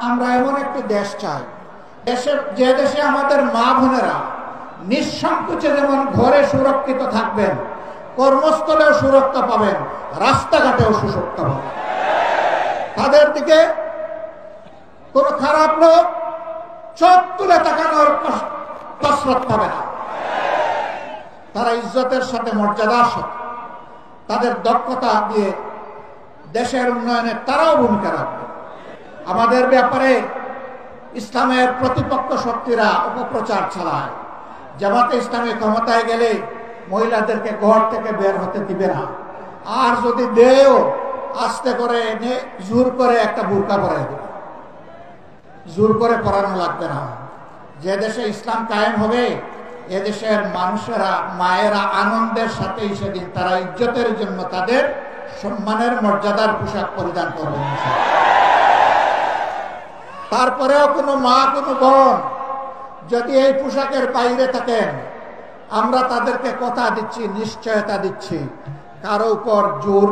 আমরা এমন একটি দেশ চাই, যে দেশে আমাদের মা বোনেরা নিঃসংকোচে যেমন ঘরে সুরক্ষিত থাকবেন, কর্মস্থলেও সুরক্ষা পাবেন, রাস্তাঘাটেও সুরক্ষা পাবেন। তাদের দিকে কোন খারাপ লোক চোখ তুলে তাকানোর কসরত পাবে না। তারা ইজ্জতের সাথে, মর্যাদার সাথে, তাদের দক্ষতা দিয়ে দেশের উন্নয়নে তারাও ভূমিকা রাখবে। আমাদের ব্যাপারে ইসলামের প্রতিপক্ষ শক্তিরা অপপ্রচার চালায়। জামাতে ইসলামী ক্ষমতায় গেলে মহিলাদেরকে ঘর থেকে বের হতে দিবে না, আর যদি দেও আস্তে করে এনে জোর করে একটা বুরকা পরাই দেবে। জোর করে পরানো লাগবে না। যে দেশে ইসলাম কায়েম হবে, এদেশের মানুষেরা, মায়েরা আনন্দের সাথেই সেদিন তারা ইজ্জতের জন্য তাদের সম্মানের মর্যাদার পোশাক পরিধান করবেন। তারপরেও কোনো মা, কোনো বোন যদি এই পোশাকের বাইরে থাকেন, আমরা তাদেরকে কথা দিচ্ছি, নিশ্চয়তা দিচ্ছি, কারো উপর জোর